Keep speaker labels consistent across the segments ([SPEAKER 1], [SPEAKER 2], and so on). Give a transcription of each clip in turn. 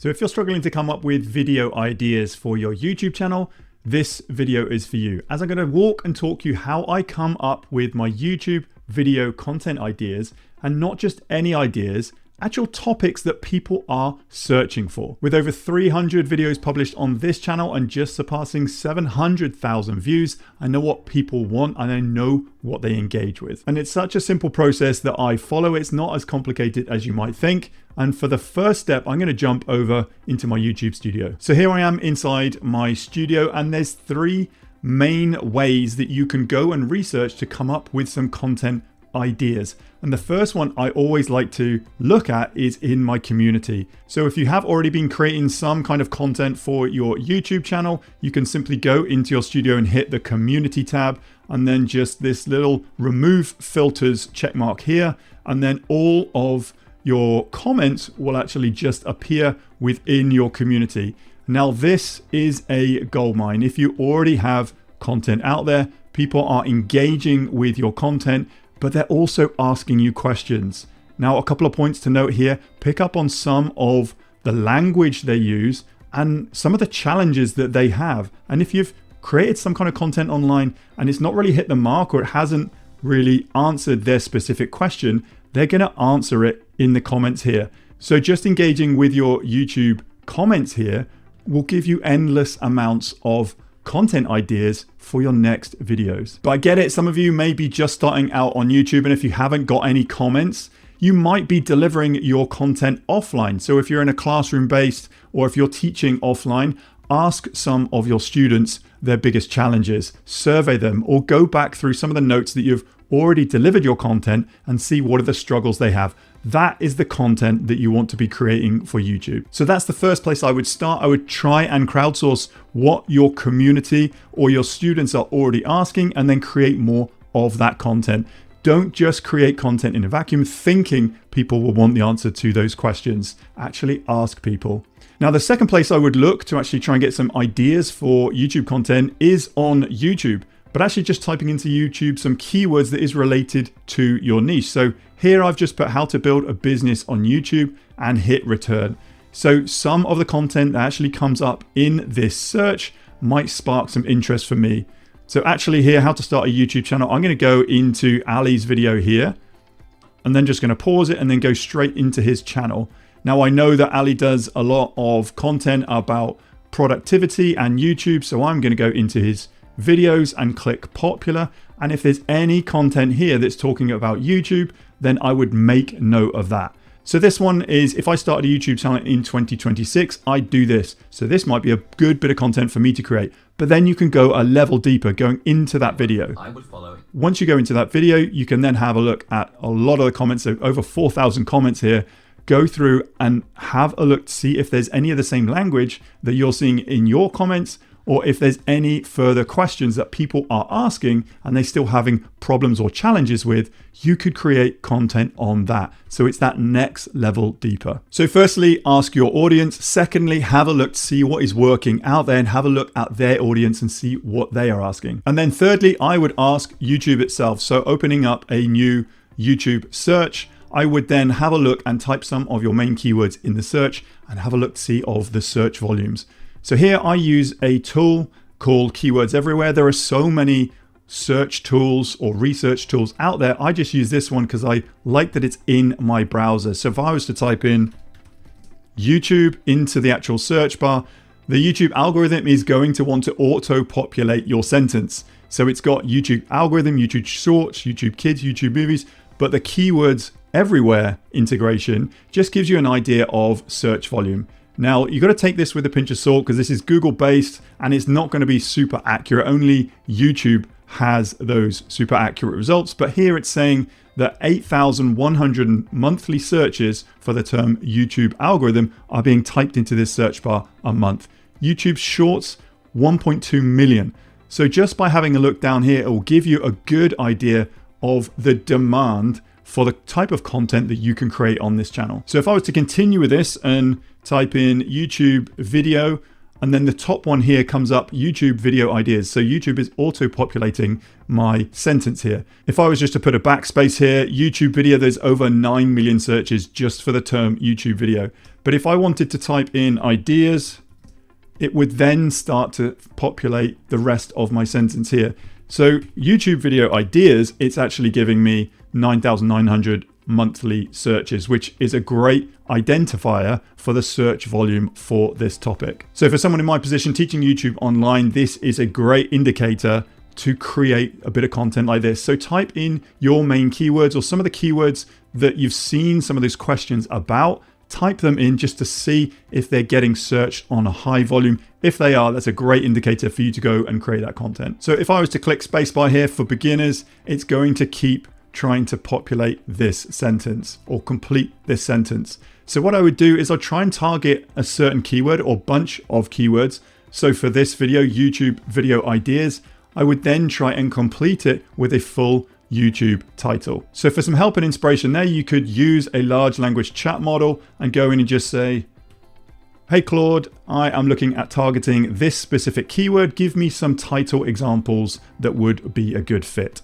[SPEAKER 1] So if you're struggling to come up with video ideas for your YouTube channel, this video is for you, as I'm going to walk and talk you how I come up with my YouTube video content ideas, and not just any ideas, actual topics that people are searching for. With over 300 videos published on this channel and just surpassing 700,000 views, I know what people want and I know what they engage with. And it's such a simple process that I follow. It's not as complicated as you might think. And for the first step, I'm going to jump over into my YouTube studio. So here I am inside my studio, and there's three main ways that you can go and research to come up with some content ideas. And the first one I always like to look at is in my community. So if you have already been creating some kind of content for your YouTube channel, you can simply go into your studio and hit the community tab, and then just this little remove filters check mark here, and then all of your comments will actually just appear within your community. Now this is a goldmine. If you already have content out there, people are engaging with your content, but they're also asking you questions. Now, a couple of points to note here: pick up on some of the language they use and some of the challenges that they have. And if you've created some kind of content online and it's not really hit the mark, or it hasn't really answered their specific question, they're going to answer it in the comments here. So just engaging with your YouTube comments here will give you endless amounts of content ideas for your next videos. But I get it, some of you may be just starting out on YouTube, and if you haven't got any comments, you might be delivering your content offline. So if you're in a classroom based, or if you're teaching offline, ask some of your students their biggest challenges, survey them, or go back through some of the notes that you've already delivered your content and see what are the struggles they have. That is the content that you want to be creating for YouTube. So that's the first place I would start. I would try and crowdsource what your community or your students are already asking, and then create more of that content. Don't just create content in a vacuum thinking people will want the answer to those questions. Actually ask people. Now, the second place I would look to actually try and get some ideas for YouTube content is on YouTube, but actually just typing into YouTube some keywords that is related to your niche. So here I've just put how to build a business on YouTube and hit return. So some of the content that actually comes up in this search might spark some interest for me. So actually here, how to start a YouTube channel, I'm going to go into Ali's video here, and then just going to pause it and then go straight into his channel. Now I know that Ali does a lot of content about productivity and YouTube, so I'm going to go into his videos and click popular. And if there's any content here that's talking about YouTube, then I would make note of that. So this one is, if I started a YouTube channel in 2026, I'd do this. So this might be a good bit of content for me to create. But then you can go a level deeper, going into that video.
[SPEAKER 2] I would follow it.
[SPEAKER 1] Once you go into that video, you can then have a look at a lot of the comments. So over 4,000 comments here. Go through and have a look to see if there's any of the same language that you're seeing in your comments, or if there's any further questions that people are asking and they're still having problems or challenges with. You could create content on that. So it's that next level deeper. So firstly, ask your audience. Secondly, have a look to see what is working out there and have a look at their audience and see what they are asking. And then thirdly, I would ask YouTube itself. So opening up a new YouTube search, I would then have a look and type some of your main keywords in the search and have a look to see of the search volumes. So here I use a tool called Keywords Everywhere. There are so many search tools or research tools out there. I just use this one because I like that it's in my browser. So if I was to type in YouTube into the actual search bar, the YouTube algorithm is going to want to auto-populate your sentence. So it's got YouTube algorithm, YouTube Shorts, YouTube Kids, YouTube Movies, but the Keywords Everywhere integration just gives you an idea of search volume. Now, you've got to take this with a pinch of salt because this is Google based and it's not going to be super accurate. Only YouTube has those super accurate results. But here it's saying that 8,100 monthly searches for the term YouTube algorithm are being typed into this search bar a month. YouTube Shorts, 1.2 million. So just by having a look down here, it will give you a good idea of the demand for the type of content that you can create on this channel. So if I was to continue with this and type in YouTube video, and then the top one here comes up YouTube video ideas. So YouTube is auto-populating my sentence here. If I was just to put a backspace here, YouTube video, there's over 9 million searches just for the term YouTube video. But if I wanted to type in ideas, it would then start to populate the rest of my sentence here. So YouTube video ideas, it's actually giving me 9,900 monthly searches, which is a great identifier for the search volume for this topic. So for someone in my position teaching YouTube online, this is a great indicator to create a bit of content like this. So type in your main keywords or some of the keywords that you've seen some of those questions about. Type them in just to see if they're getting searched on a high volume. If they are, that's a great indicator for you to go and create that content. So if I was to click spacebar here for beginners, it's going to keep trying to populate this sentence or complete this sentence. So what I would do is I'll try and target a certain keyword or bunch of keywords. So for this video, YouTube video ideas, I would then try and complete it with a full YouTube title. So for some help and inspiration there, you could use a large language chat model and go in and just say, hey Claude, I am looking at targeting this specific keyword. Give me some title examples that would be a good fit.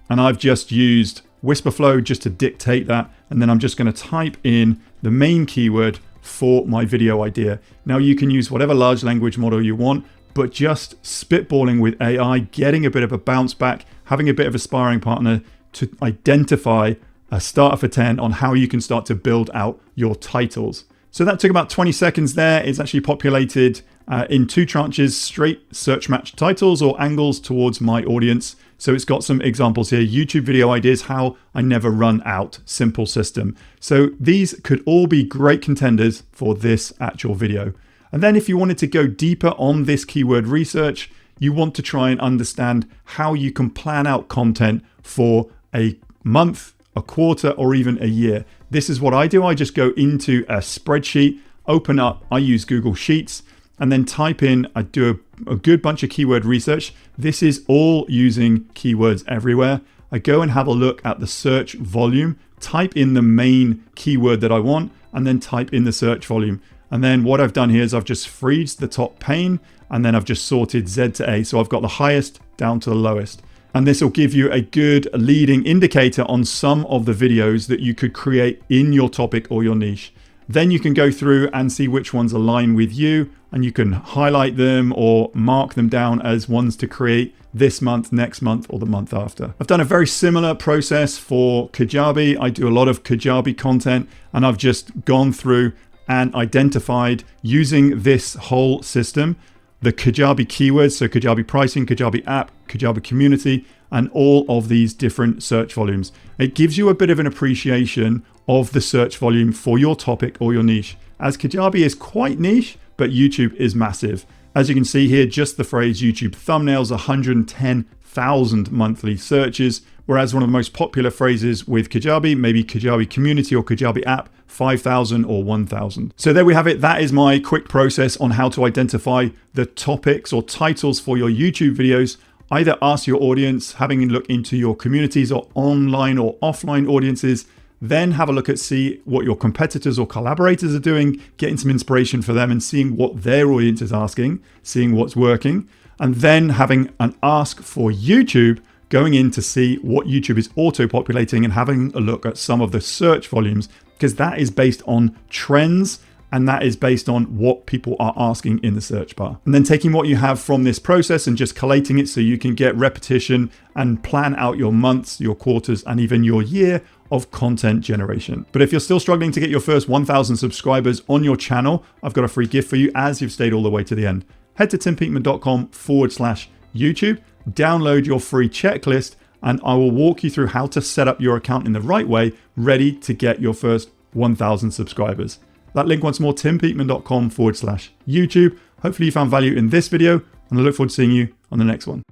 [SPEAKER 1] And I've just used Whisperflow just to dictate that. And then I'm just going to type in the main keyword for my video idea. Now you can use whatever large language model you want, but just spitballing with AI, getting a bit of a bounce back, having a bit of a sparring partner to identify a starter for 10 on how you can start to build out your titles. So that took about 20 seconds there. It's actually populated in 2 tranches, straight search match titles or angles towards my audience. So it's got some examples here. YouTube video ideas, how I never run out, simple system. So these could all be great contenders for this actual video. And then if you wanted to go deeper on this keyword research, you want to try and understand how you can plan out content for a month, a quarter, or even a year. This is what I do. I just go into a spreadsheet, open up, I use Google Sheets, and then type in, I do a good bunch of keyword research. This is all using keywords everywhere. I go and have a look at the search volume, type in the main keyword that I want, and then type in the search volume. And then what I've done here is I've just freezed the top pane, and then I've just sorted Z to A. So I've got the highest down to the lowest. And this will give you a good leading indicator on some of the videos that you could create in your topic or your niche. Then you can go through and see which ones align with you, and you can highlight them or mark them down as ones to create this month, next month, or the month after. I've done a very similar process for Kajabi. I do a lot of Kajabi content, and I've just gone through and identified using this whole system, the Kajabi keywords, so Kajabi pricing, Kajabi app, Kajabi community, and all of these different search volumes. It gives you a bit of an appreciation of the search volume for your topic or your niche. As Kajabi is quite niche, but YouTube is massive. As you can see here, just the phrase YouTube thumbnails, 110,000 monthly searches, whereas one of the most popular phrases with Kajabi, maybe Kajabi community or Kajabi app, 5,000 or 1,000. So there we have it. That is my quick process on how to identify the topics or titles for your YouTube videos. Either ask your audience, having a look into your communities or online or offline audiences, then have a look at see what your competitors or collaborators are doing, getting some inspiration for them and seeing what their audience is asking, seeing what's working, and then having an ask for YouTube, going in to see what YouTube is auto-populating and having a look at some of the search volumes, because that is based on trends and that is based on what people are asking in the search bar. And then taking what you have from this process and just collating it so you can get repetition and plan out your months, your quarters, and even your year of content generation. But if you're still struggling to get your first 1,000 subscribers on your channel, I've got a free gift for you as you've stayed all the way to the end. Head to timpeakman.com/YouTube, download your free checklist, and I will walk you through how to set up your account in the right way, ready to get your first 1,000 subscribers. That link once more, timpeakman.com/YouTube. Hopefully you found value in this video, and I look forward to seeing you on the next one.